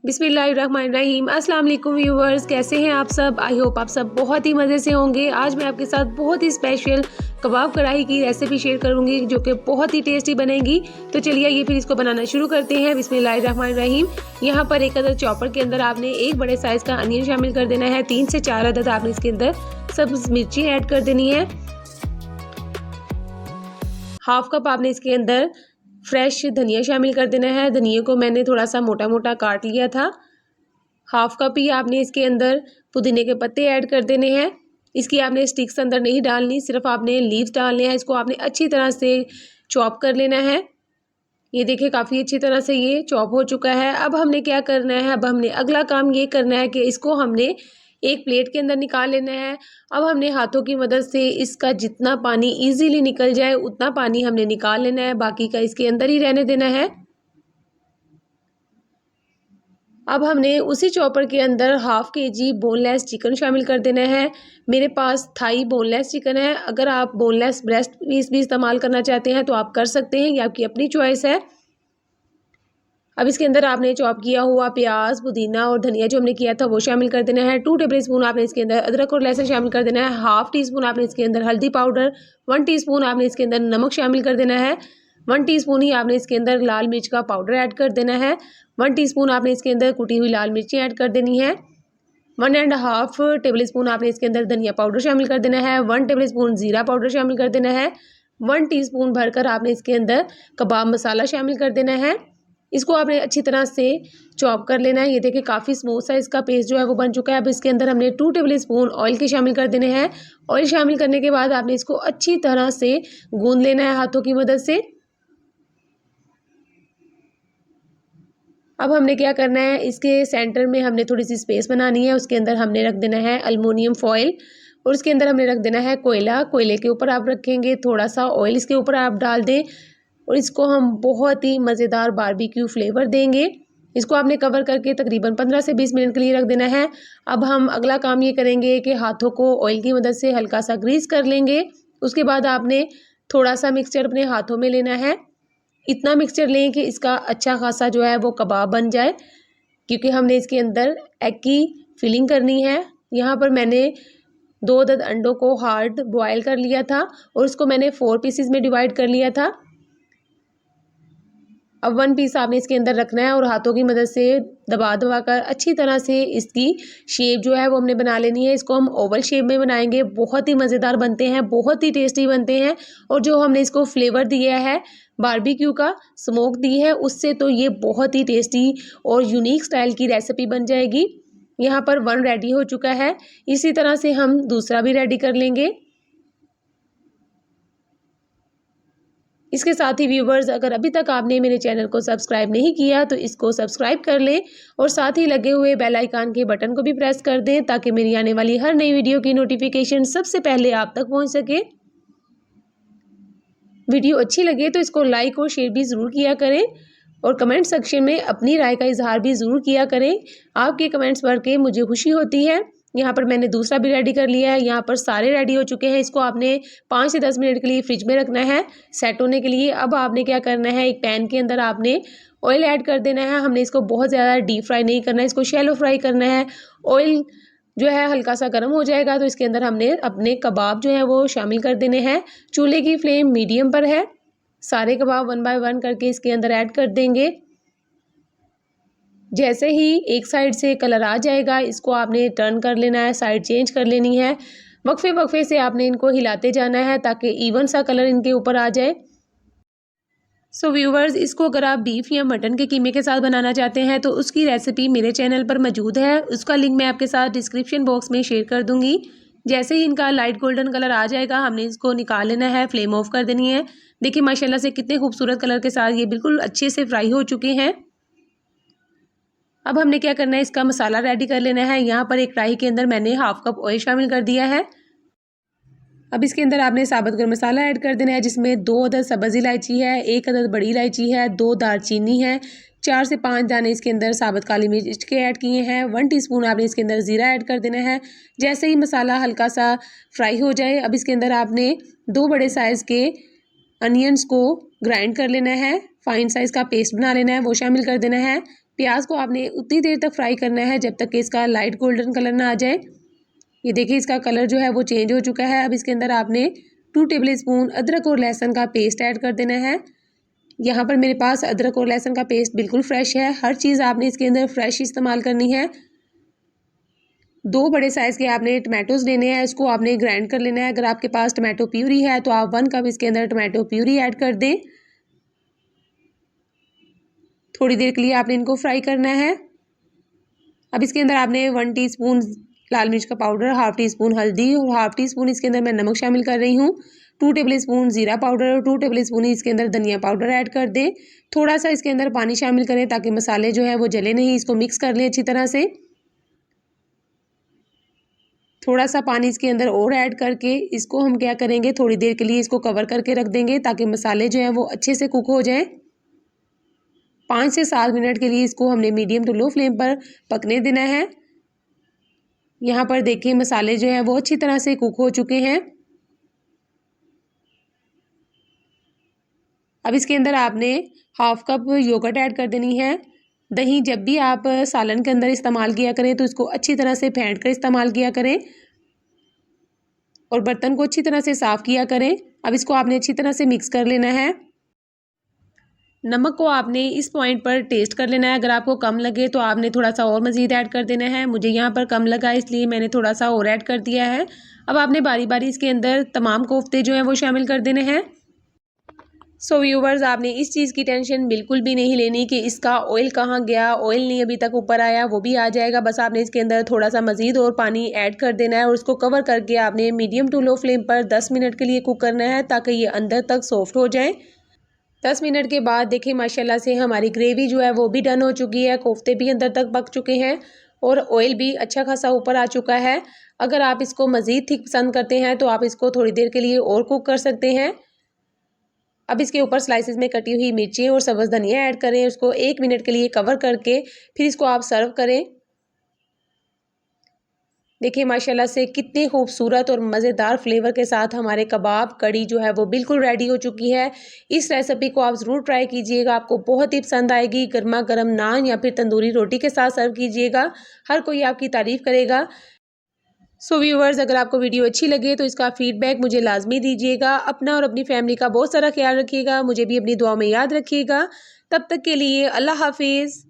बिस्मिल्लाहिर्रहमानिर्रहीम। अस्सलाम वालेकुम व्यूवर्स, कैसे हैं आप सब। आई होप आप सब बहुत ही मज़े से होंगे। आज मैं आपके साथ बहुत ही स्पेशल कबाब कढ़ाई की रेसिपी शेयर करूंगी जो कि बहुत ही टेस्टी बनेगी। तो चलिए ये फिर इसको बनाना शुरू करते हैं। बिस्मिल्लाहिर्रहमानिर्रहीम। यहाँ पर एक अदद चॉपर के अंदर आपने एक बड़े साइज़ का अनियन शामिल कर देना है। 3 से 4 अदद आपने इसके अंदर सब्ज़ मिर्ची ऐड कर देनी है। हाफ कप आपने इसके अंदर फ्रेश धनिया शामिल कर देना है। धनिया को मैंने थोड़ा सा मोटा मोटा काट लिया था। हाफ कप ही आपने इसके अंदर पुदीने के पत्ते ऐड कर देने हैं। इसकी आपने स्टिक्स अंदर नहीं डालनी, सिर्फ आपने लीव्स डालने हैं। इसको आपने अच्छी तरह से चॉप कर लेना है। ये देखिए काफ़ी अच्छी तरह से ये चॉप हो चुका है। अब हमने क्या करना है, अब हमने अगला काम ये करना है कि इसको हमने एक प्लेट के अंदर निकाल लेना है। अब हमने हाथों की मदद से इसका जितना पानी इजीली निकल जाए उतना पानी हमने निकाल लेना है, बाकी का इसके अंदर ही रहने देना है। अब हमने उसी चॉपर के अंदर हाफ केजी बोनलेस चिकन शामिल कर देना है। मेरे पास थाई बोनलेस चिकन है। अगर आप बोनलेस ब्रेस्ट पीस भी इस्तेमाल करना चाहते हैं तो आप कर सकते हैं, ये आपकी अपनी चॉइस है। अब इसके अंदर आपने चॉप किया हुआ प्याज, पुदीना और धनिया जो हमने किया था वो शामिल कर देना है। 2 टेबल स्पून आपने इसके अंदर अदरक और लहसुन शामिल कर देना है। हाफ टी स्पून आपने इसके अंदर हल्दी पाउडर, 1 टीस्पून आपने इसके अंदर नमक शामिल कर देना है। 1 टीस्पून ही आपने इसके अंदर लाल मिर्च का पाउडर ऐड कर देना है। 1 टीस्पून आपने इसके अंदर कुटी हुई लाल मिर्ची ऐड कर देनी है। 1.5 टेबल स्पून आपने इसके अंदर धनिया पाउडर शामिल कर देना है। 1 टेबल स्पून जीरा पाउडर शामिल कर देना है। 1 टीस्पून भरकर आपने इसके अंदर कबाब मसाला शामिल कर देना है। इसको आपने अच्छी तरह से चॉप कर लेना है। ये देखिए काफ़ी स्मूथ सा इसका पेस्ट जो है वो बन चुका है। अब इसके अंदर हमने 2 टेबल स्पून ऑयल के शामिल कर देने हैं। ऑयल शामिल करने के बाद आपने इसको अच्छी तरह से गूंद लेना है हाथों की मदद से। अब हमने क्या करना है, इसके सेंटर में हमने थोड़ी सी स्पेस बनानी है। उसके अंदर हमने रख देना है अल्मुनियम फॉयल और उसके अंदर हमने रख देना है कोयला। कोयले के ऊपर आप रखेंगे, थोड़ा सा ऑयल इसके ऊपर आप डाल दें और इसको हम बहुत ही मज़ेदार बारबेक्यू फ्लेवर देंगे। इसको आपने कवर करके तकरीबन 15 से 20 मिनट के लिए रख देना है। अब हम अगला काम ये करेंगे कि हाथों को ऑयल की मदद से हल्का सा ग्रीस कर लेंगे। उसके बाद आपने थोड़ा सा मिक्सचर अपने हाथों में लेना है। इतना मिक्सचर लें कि इसका अच्छा खासा जो है वो कबाब बन जाए, क्योंकि हमने इसके अंदर एग की फिलिंग करनी है। यहाँ पर मैंने 2 अदद अंडों को हार्ड बॉयल कर लिया था और इसको मैंने 4 पीसेस में डिवाइड कर लिया था। अब 1 पीस आपने इसके अंदर रखना है और हाथों की मदद से दबा दबा कर अच्छी तरह से इसकी शेप जो है वो हमने बना लेनी है। इसको हम ओवल शेप में बनाएंगे। बहुत ही मज़ेदार बनते हैं, बहुत ही टेस्टी बनते हैं। और जो हमने इसको फ्लेवर दिया है बारबेक्यू का, स्मोक दी है, उससे तो ये बहुत ही टेस्टी और यूनिक स्टाइल की रेसिपी बन जाएगी। यहाँ पर 1 रेडी हो चुका है। इसी तरह से हम दूसरा भी रेडी कर लेंगे। इसके साथ ही व्यूवर्स, अगर अभी तक आपने मेरे चैनल को सब्सक्राइब नहीं किया तो इसको सब्सक्राइब कर लें और साथ ही लगे हुए बेल आइकन के बटन को भी प्रेस कर दें ताकि मेरी आने वाली हर नई वीडियो की नोटिफिकेशन सबसे पहले आप तक पहुंच सके। वीडियो अच्छी लगे तो इसको लाइक और शेयर भी ज़रूर किया करें और कमेंट सेक्शन में अपनी राय का इजहार भी ज़रूर किया करें। आपके कमेंट्स पढ़ के मुझे खुशी होती है। यहाँ पर मैंने दूसरा भी रेडी कर लिया है। यहाँ पर सारे रेडी हो चुके हैं। इसको आपने 5 से 10 मिनट के लिए फ्रिज में रखना है सेट होने के लिए। अब आपने क्या करना है, एक पैन के अंदर आपने ऑयल ऐड कर देना है। हमने इसको बहुत ज़्यादा डीप फ्राई नहीं करना है, इसको शैलो फ्राई करना है। ऑयल जो है हल्का सा गर्म हो जाएगा तो इसके अंदर हमने अपने कबाब जो है वो शामिल कर देने हैं। चूल्हे की फ्लेम मीडियम पर है। सारे कबाब 1 बाय 1 करके इसके अंदर ऐड कर देंगे। जैसे ही एक साइड से कलर आ जाएगा इसको आपने टर्न कर लेना है, साइड चेंज कर लेनी है। वक्फे वक्फे से आपने इनको हिलाते जाना है ताकि इवन सा कलर इनके ऊपर आ जाए। सो व्यूवर्स, इसको अगर आप बीफ या मटन के कीमे के साथ बनाना चाहते हैं तो उसकी रेसिपी मेरे चैनल पर मौजूद है। उसका लिंक मैं आपके साथ डिस्क्रिप्शन बॉक्स में शेयर कर दूंगी। जैसे ही इनका लाइट गोल्डन कलर आ जाएगा हमने इसको निकाल लेना है, फ्लेम ऑफ कर देनी है। देखिए माशाल्लाह से कितने खूबसूरत कलर के साथ ये बिल्कुल अच्छे से फ्राई हो चुके हैं। अब हमने क्या करना है, इसका मसाला रेडी कर लेना है। यहाँ पर एक कढ़ाई के अंदर मैंने हाफ कप ऑयल शामिल कर दिया है। अब इसके अंदर आपने साबुत गरम मसाला ऐड कर देना है, जिसमें 2 अदद सब्ज़ इलायची है, 1 अदद बड़ी इलायची है, 2 दालचीनी है, 4 से 5 दाने इसके अंदर साबुत काली मिर्च के ऐड किए हैं। 1 टीस्पून आपने इसके अंदर ज़ीरा ऐड कर देना है। जैसे ही मसाला हल्का सा फ्राई हो जाए अब इसके अंदर आपने 2 बड़े साइज़ के अनियंस को ग्राइंड कर लेना है, फाइन साइज़ का पेस्ट बना लेना है, वो शामिल कर देना है। प्याज को आपने उतनी देर तक फ्राई करना है जब तक कि इसका लाइट गोल्डन कलर ना आ जाए। ये देखिए इसका कलर जो है वो चेंज हो चुका है। अब इसके अंदर आपने 2 टेबल स्पून अदरक और लहसुन का पेस्ट ऐड कर देना है। यहाँ पर मेरे पास अदरक और लहसुन का पेस्ट बिल्कुल फ्रेश है। हर चीज़ आपने इसके अंदर फ्रेश इस्तेमाल करनी है। 2 बड़े साइज़ के आपने टमाटोज़ लेने हैं, इसको आपने ग्राइंड कर लेना है। अगर आपके पास टमाटो प्यूरी है तो आप 1 कप इसके अंदर टमाटो प्यूरी ऐड कर दें। थोड़ी देर के लिए आपने इनको फ्राई करना है। अब इसके अंदर आपने 1 टीस्पून लाल मिर्च का पाउडर, हाफ टी स्पून हल्दी और हाफ टी स्पून इसके अंदर मैं नमक शामिल कर रही हूँ। 2 टेबल स्पून जीरा पाउडर और 2 टेबल स्पून इसके अंदर धनिया पाउडर ऐड कर दें। थोड़ा सा इसके अंदर पानी शामिल करें ताकि मसाले जो है वो जले नहीं। इसको मिक्स कर लें अच्छी तरह से। थोड़ा सा पानी इसके अंदर और ऐड करके इसको हम क्या करेंगे, थोड़ी देर के लिए इसको कवर करके रख देंगे ताकि मसाले जो हैं वो अच्छे से कुक हो जाएं। 5 से 7 मिनट के लिए इसको हमने मीडियम टू लो फ्लेम पर पकने देना है। यहाँ पर देखिए मसाले जो हैं वो अच्छी तरह से कुक हो चुके हैं। अब इसके अंदर आपने हाफ कप योगर्ट ऐड कर देनी है। दही जब भी आप सालन के अंदर इस्तेमाल किया करें तो इसको अच्छी तरह से फेंट कर इस्तेमाल किया करें और बर्तन को अच्छी तरह से साफ़ किया करें। अब इसको आपने अच्छी तरह से मिक्स कर लेना है। नमक को आपने इस पॉइंट पर टेस्ट कर लेना है। अगर आपको कम लगे तो आपने थोड़ा सा और मज़ीद ऐड कर देना है। मुझे यहाँ पर कम लगा इसलिए मैंने थोड़ा सा और ऐड कर दिया है। अब आपने बारी बारी इसके अंदर तमाम कोफ्ते जो हैं वो शामिल कर देने हैं। सो व्यूवर्स, आपने इस चीज़ की टेंशन बिल्कुल भी नहीं लेनी कि इसका ऑयल कहाँ गया, ऑयल नहीं अभी तक ऊपर आया, वो भी आ जाएगा। बस आपने इसके अंदर थोड़ा सा मज़ीद और पानी ऐड कर देना है और उसको कवर करके आपने मीडियम टू लो फ्लेम पर 10 मिनट के लिए कुक करना है ताकि ये अंदर तक सॉफ्ट हो जाए। 10 मिनट के बाद देखिए माशाल्लाह से हमारी ग्रेवी जो है वो भी डन हो चुकी है, कोफ्ते भी अंदर तक पक चुके हैं और ऑयल भी अच्छा खासा ऊपर आ चुका है। अगर आप इसको मज़ीद थिक पसंद करते हैं तो आप इसको थोड़ी देर के लिए और कुक कर सकते हैं। अब इसके ऊपर स्लाइसेस में कटी हुई मिर्ची और सब्ज़ धनिया ऐड करें। उसको 1 मिनट के लिए कवर करके फिर इसको आप सर्व करें। देखिए माशाल्लाह से कितने खूबसूरत और मज़ेदार फ्लेवर के साथ हमारे कबाब कड़ी जो है वो बिल्कुल रेडी हो चुकी है। इस रेसिपी को आप ज़रूर ट्राई कीजिएगा, आपको बहुत ही पसंद आएगी। गर्मा गर्म नान या फिर तंदूरी रोटी के साथ सर्व कीजिएगा, हर कोई आपकी तारीफ़ करेगा। सो व्यूवर्स, अगर आपको वीडियो अच्छी लगे तो इसका फीडबैक मुझे लाजमी दीजिएगा। अपना और अपनी फैमिली का बहुत सारा ख्याल रखिएगा। मुझे भी अपनी दुआ में याद रखिएगा। तब तक के लिए अल्लाह हाफिज़।